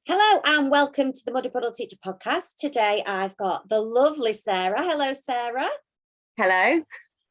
Hello and welcome to the Muddy Puddle Teacher Podcast. Today I've got the lovely Sarah. Hello, Sarah. Hello.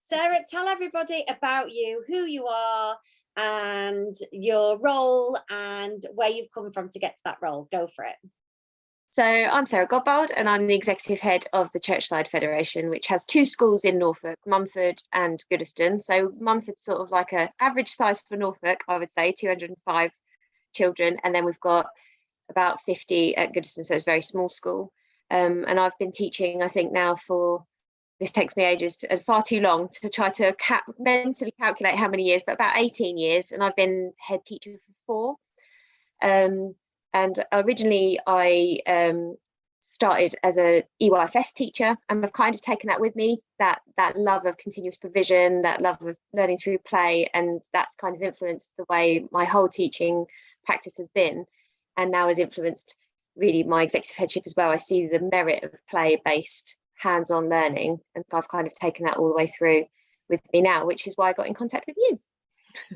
Sarah, tell everybody about you, who you are and your role and where you've come from to get to that role. Go for it. So I'm Sarah Godbold and I'm the executive head of the Churchside Federation, which has two schools in Norfolk, Mumford and Goodiston. So Mumford's sort of like an average size for Norfolk, I would say, 205 children. And then we've got about 50 at Goodiston, so it's a very small school. And I've been teaching, I think now for, this takes me ages and far too long to try to mentally calculate how many years, but about 18 years. And I've been head teacher for 4. And originally I started as a EYFS teacher, and I've kind of taken that with me, that love of continuous provision, that love of learning through play, and that's kind of influenced the way my whole teaching practice has been, and now has influenced really my executive headship as well. I see the merit of play-based hands-on learning, and I've kind of taken that all the way through with me now, which is why I got in contact with you.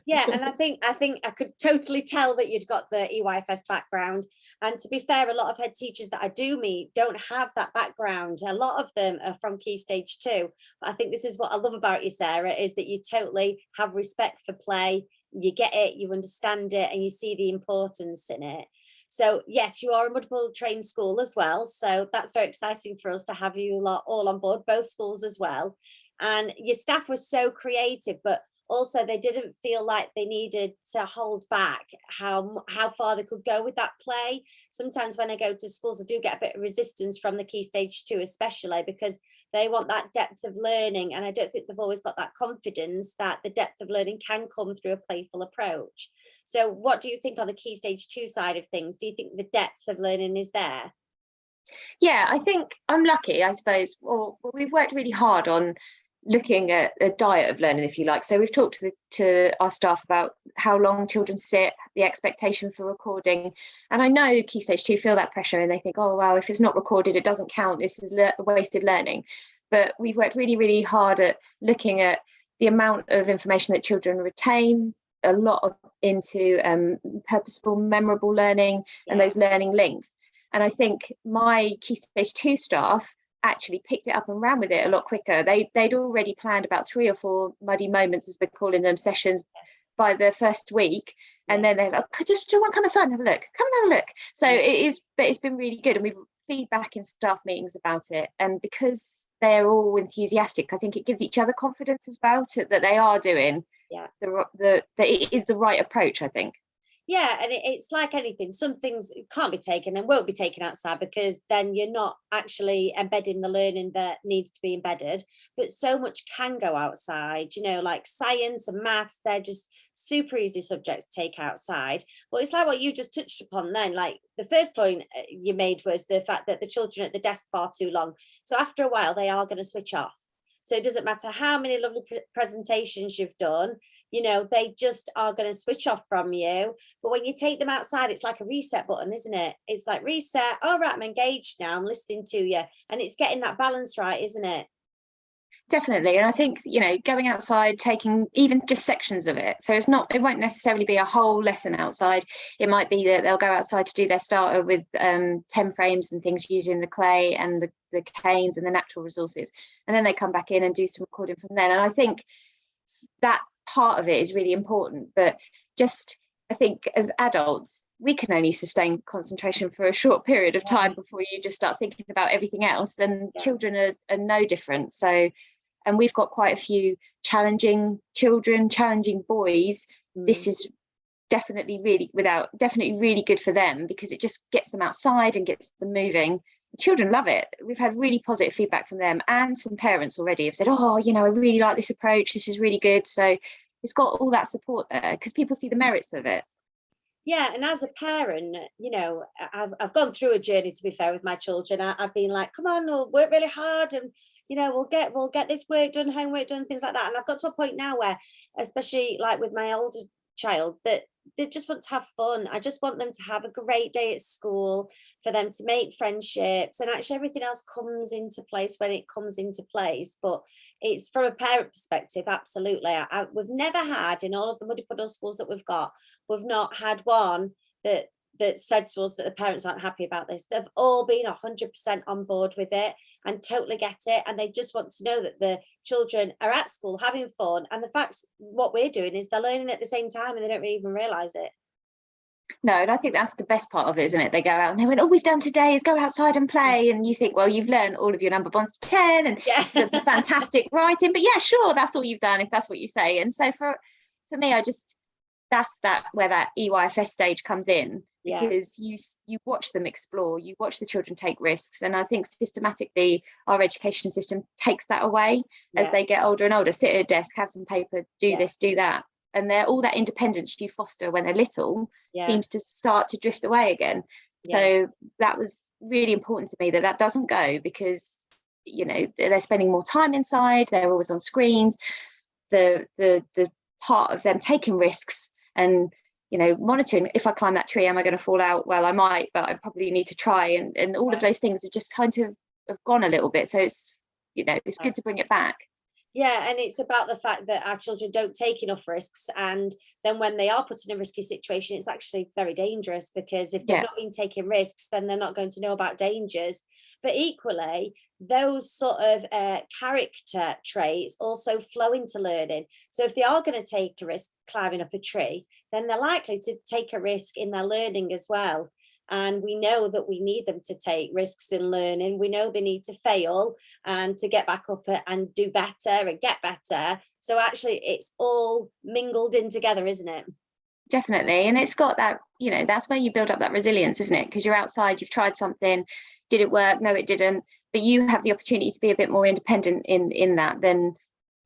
Yeah, and I think I could totally tell that you'd got the EYFS background. And to be fair, a lot of head teachers that I do meet don't have that background. A lot of them are from Key Stage 2. But I think this is what I love about you, Sarah, is that you totally have respect for play. You get it, you understand it, and you see the importance in it. So yes, you are a multiple trained school as well. So that's very exciting for us to have you all on board, both schools as well. And your staff was so creative, but also they didn't feel like they needed to hold back how far they could go with that play. Sometimes when I go to schools, I do get a bit of resistance from the Key Stage 2, especially because they want that depth of learning. And I don't think they've always got that confidence that the depth of learning can come through a playful approach. So what do you think on the Key Stage 2 side of things? Do you think the depth of learning is there? Yeah, I think I'm lucky, I suppose. Well, we've worked really hard on looking at a diet of learning, if you like. So we've talked to our staff about how long children sit, the expectation for recording. And I know Key Stage 2 feel that pressure and they think, oh, well, if it's not recorded, it doesn't count. This is wasted learning. But we've worked really, really hard at looking at the amount of information that children retain, a lot into purposeful, memorable learning and those learning links. And I think my Key Stage 2 staff actually picked it up and ran with it a lot quicker. They'd already planned about 3 or 4 muddy moments, as we're calling them, sessions by the first week. And then they're like, do you want to come aside and have a look? Come and have a look. So it's been really good. And we've feedback in staff meetings about it. And because they're all enthusiastic, I think it gives each other confidence about it, that they are doing that it is the right approach, I think. Yeah, and it's like anything. Some things can't be taken and won't be taken outside because then you're not actually embedding the learning that needs to be embedded. But so much can go outside, like science and maths, they're just super easy subjects to take outside. But it's like what you just touched upon then. Like the first point you made was the fact that the children are at the desk far too long. So after a while, they are going to switch off. So it doesn't matter how many lovely presentations you've done, they just are going to switch off from you. But when you take them outside, it's like a reset button, isn't it? It's like reset. All right, I'm engaged now. I'm listening to you. And it's getting that balance right, isn't it? Definitely. And I think, going outside, taking even just sections of it. So it won't necessarily be a whole lesson outside. It might be that they'll go outside to do their starter with 10 frames and things using the clay and the canes and the natural resources. And then they come back in and do some recording from then. And I think that part of it is really important. But I think as adults, we can only sustain concentration for a short period of time before you just start thinking about everything else. And children are no different. So, and we've got quite a few challenging children, challenging boys. This is definitely really good for them because it just gets them outside and gets them moving. The children love it. We've had really positive feedback from them, and some parents already have said, oh, I really like this approach. This is really good. So it's got all that support there because people see the merits of it. Yeah, and as a parent, I've gone through a journey, to be fair, with my children. I've been like, come on, we'll work really hard and we'll get this work done, homework done, things like that. And I've got to a point now where, especially like with my older child, that they just want to have fun. I just want them to have a great day at school, for them to make friendships, and actually everything else comes into place when it comes into place. But it's from a parent perspective, absolutely. We've never had, in all of the Muddy Puddle schools that we've not had one that that said to us that the parents aren't happy about this. They've all been 100% on board with it and totally get it. And they just want to know that the children are at school having fun. And the fact what we're doing is they're learning at the same time and they don't really even realise it. No, and I think that's the best part of it, isn't it? They go out and they went, all we've done today is go outside and play. And you think, well, you've learned all of your number bonds to 10 and you've got some fantastic writing. But yeah, sure, that's all you've done if that's what you say. And so for me, that's where that EYFS stage comes in, because you watch them explore, you watch the children take risks. And I think systematically our education system takes that away as they get older and older. Sit at a desk, have some paper, do this, do that. And they're all that independence you foster when they're little seems to start to drift away again. So that was really important to me, that doesn't go, because they're spending more time inside, they're always on screens. The part of them taking risks and monitoring, if I climb that tree, am I going to fall out? Well, I might, but I probably need to try, and all of those things are just kind of have gone a little bit. So it's it's good to bring it back. Yeah, and it's about the fact that our children don't take enough risks, and then when they are put in a risky situation, it's actually very dangerous, because if they've not been taking risks, then they're not going to know about dangers. But equally, those sort of character traits also flow into learning. So if they are going to take a risk climbing up a tree, then they're likely to take a risk in their learning as well. And we know that we need them to take risks in learning. We know they need to fail and to get back up and do better and get better. So actually it's all mingled in together, isn't it? Definitely. And it's got that, that's where you build up that resilience, isn't it? Because you're outside, you've tried something, did it work? No, it didn't. But you have the opportunity to be a bit more independent in that. Then,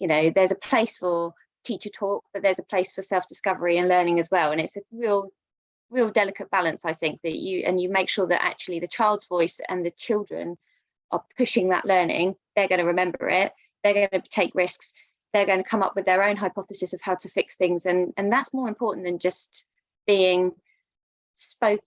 there's a place for teacher talk, but there's a place for self-discovery and learning as well. And it's a real delicate balance, I think, that you make sure that actually the child's voice and the children are pushing that learning. They're going to remember it, they're going to take risks, they're going to come up with their own hypothesis of how to fix things, and that's more important than just being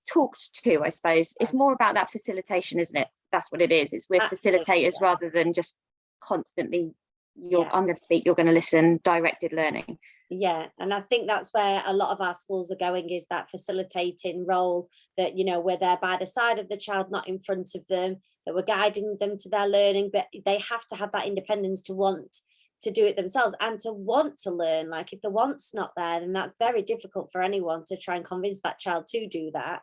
talked to, I suppose. It's more about that facilitation, isn't it? That's what it is. We're facilitators rather than just constantly I'm going to speak, you're going to listen, directed learning. Yeah, and I think that's where a lot of our schools are going, is that facilitating role, that we're there by the side of the child, not in front of them, that we're guiding them to their learning, but they have to have that independence to want to do it themselves and to want to learn. Like, if the want's not there, then that's very difficult for anyone to try and convince that child to do that.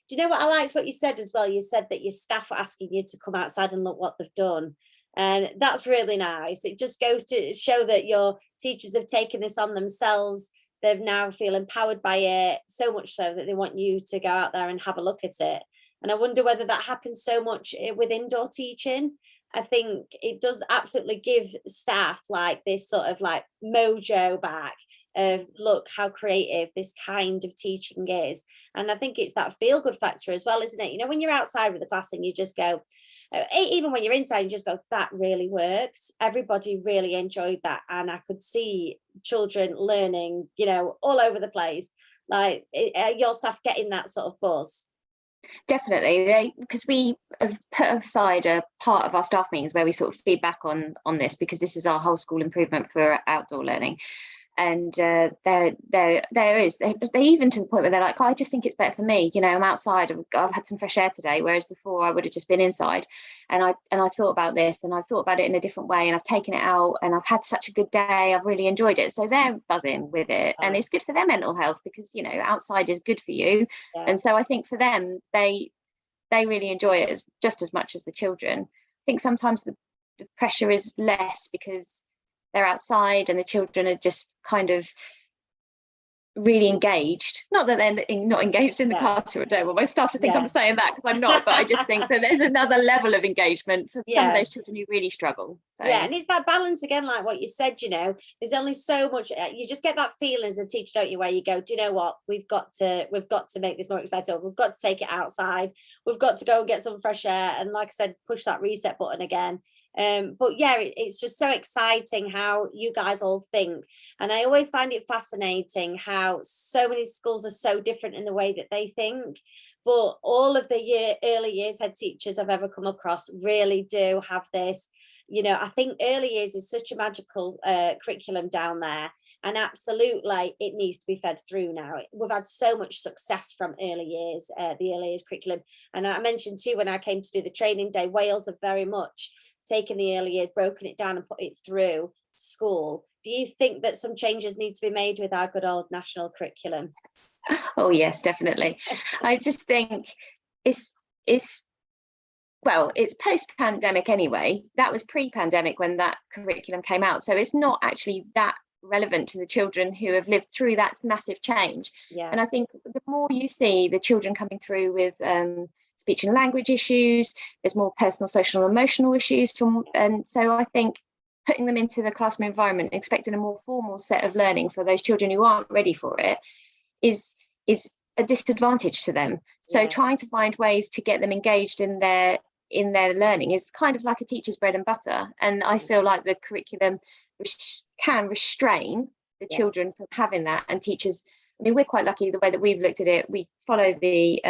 Do you know what I liked what you said as well? You said that your staff were asking you to come outside and look what they've done. And that's really nice. It just goes to show that your teachers have taken this on themselves. They've now feel empowered by it, so much so that they want you to go out there and have a look at it. And I wonder whether that happens so much with indoor teaching. I think it does absolutely give staff like this sort of like mojo back of, look how creative this kind of teaching is. And I think it's that feel good factor as well, isn't it? When you're outside with the class and you just go, even when you're inside, you just go, that really worked. Everybody really enjoyed that. And I could see children learning, all over the place. Like, your staff getting that sort of buzz? Definitely, because we have put aside a part of our staff meetings where we sort of feedback on this, because this is our whole school improvement for outdoor learning. And there is, they even to the point where they're like, I just think it's better for me, I'm outside, I've had some fresh air today, whereas before I would have just been inside. And I thought about this, and I've thought about it in a different way, and I've taken it out, and I've had such a good day, I've really enjoyed it. So they're buzzing with it, and it's good for their mental health, because outside is good for you. And so I think for them, they really enjoy it just as much as the children. I think sometimes the pressure is less because they're outside and the children are just kind of really engaged. Not that they're not engaged in the classroom. I don't want my staff to think I'm saying that, because I'm not, but I just think that there's another level of engagement for some of those children who really struggle. So and it's that balance again, like what you said, there's only so much, you just get that feeling as a teacher, don't you, where you go, do you know what, we've got to make this more exciting, we've got to take it outside, we've got to go and get some fresh air, and like I said, push that reset button again. But it's just so exciting how you guys all think, and I always find it fascinating how so many schools are so different in the way that they think. But all of the early years head teachers I've ever come across really do have this. I think early years is such a magical curriculum down there, And absolutely, it needs to be fed through now. We've had so much success from early years, the early years curriculum. And I mentioned too, when I came to do the training day, Wales have very much taken the early years, broken it down and put it through school. Do you think that some changes need to be made with our good old national curriculum? Oh yes, definitely. I just think it's well, it's post-pandemic anyway. That was pre-pandemic when that curriculum came out. So it's not actually that relevant to the children who have lived through that massive change. Yeah. And I think the more you see the children coming through with speech and language issues, there's more personal, social, and emotional issues and so I think putting them into the classroom environment, expecting a more formal set of learning for those children who aren't ready for it is a disadvantage to them. So trying to find ways to get them engaged in their learning is kind of like a teacher's bread and butter. And I feel like the curriculum can restrain the children from having that. And teachers, I mean, we're quite lucky the way that we've looked at it. We follow the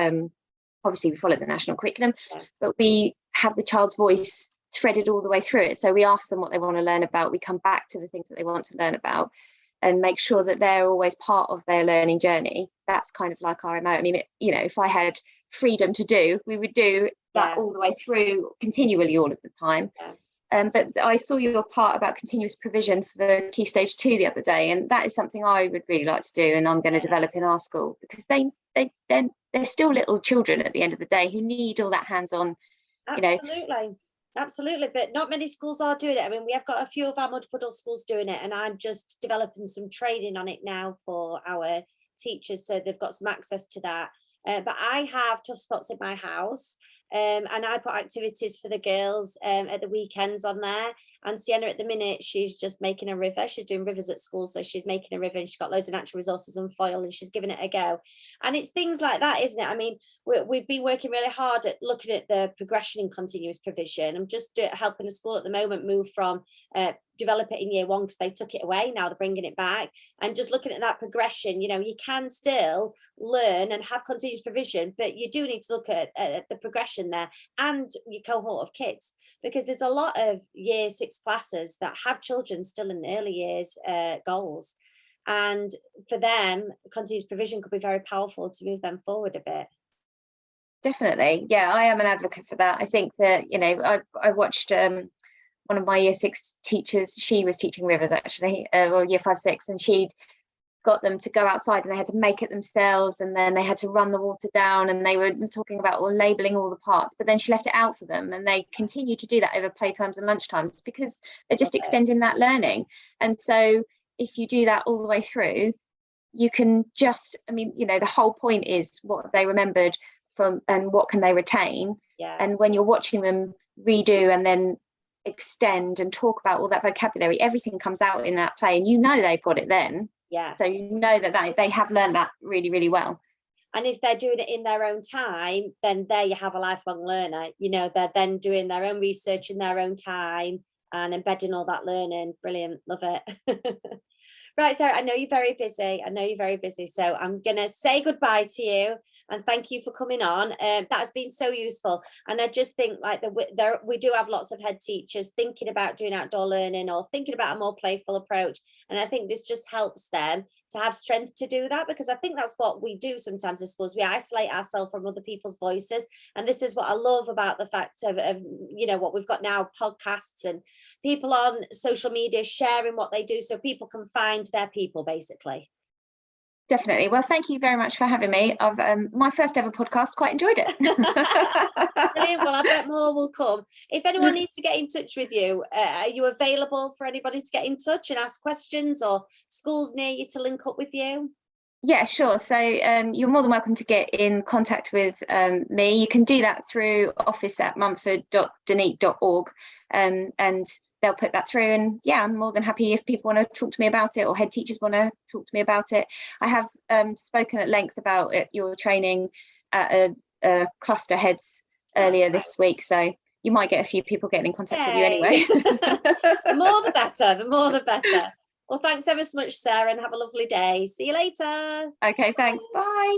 obviously we follow the national curriculum, but we have the child's voice threaded all the way through it. So we ask them what they want to learn about. We come back to the things that they want to learn about and make sure that they're always part of their learning journey. That's kind of like our MO. I mean, if I had freedom to do, we would do that all the way through continually all of the time. But I saw your part about continuous provision for the Key Stage 2 the other day, and that is something I would really like to do, and I'm going to develop in our school, because they're still little children at the end of the day who need all that hands-on. Absolutely, but not many schools are doing it. I mean, we have got a few of our Puddles schools doing it, and I'm just developing some training on it now for our teachers, so they've got some access to that. But I have tough spots in my house, and I put activities for the girls at the weekends on there. And Sienna at the minute, she's just making a river. She's doing rivers at school, so she's making a river, and she's got loads of natural resources and foil, and she's giving it a go. And it's things like that, isn't it? I mean, we've been working really hard at looking at the progression in continuous provision. I'm just helping a school at the moment move from develop it in year 1, because they took it away, now they're bringing it back, and just looking at that progression. You can still learn and have continuous provision, but you do need to look at the progression there and your cohort of kids, because there's a lot of year 6 classes that have children still in early years goals, and for them continuous provision could be very powerful to move them forward a bit. Definitely, yeah, I am an advocate for that. I think that I watched one of my year 6 teachers. She was teaching rivers actually, or year 5, 6, and she'd got them to go outside and they had to make it themselves, and then they had to run the water down, and they were talking about labeling all the parts, but then she left it out for them, and they continued to do that over playtimes and lunchtimes, because they're just extending that learning. And so if you do that all the way through, you can just, the whole point is what have they remembered from, and what can they retain. And when you're watching them redo and then extend and talk about all that vocabulary, everything comes out in that play, and they've got it then. So that they have learned that really, really well. And if they're doing it in their own time, then there you have a lifelong learner. They're then doing their own research in their own time and embedding all that learning. Brilliant, love it. Right, Sarah, I know you're very busy. So I'm going to say goodbye to you and thank you for coming on. That has been so useful. And I just think we do have lots of head teachers thinking about doing outdoor learning or thinking about a more playful approach. And I think this just helps them to have strength to do that, because I think that's what we do sometimes in schools. We isolate ourselves from other people's voices. And this is what I love about the fact of what we've got now, podcasts and people on social media sharing what they do so people can find their people, basically. Definitely. Well, thank you very much for having me. I've my first ever podcast, quite enjoyed it. Brilliant. Well, I bet more will come. If anyone needs to get in touch with you, are you available for anybody to get in touch and ask questions, or schools near you to link up with you? Yeah, sure. So you're more than welcome to get in contact with me. You can do that through office@mumford.dneat.org, and they'll put that through. And yeah, I'm more than happy if people want to talk to me about it, or head teachers want to talk to me about it. I have spoken at length about your training at a cluster heads earlier this week, so you might get a few people getting in contact with you anyway. The more the better. Well, thanks ever so much, Sarah, and have a lovely day. See you later. Okay, thanks. Bye.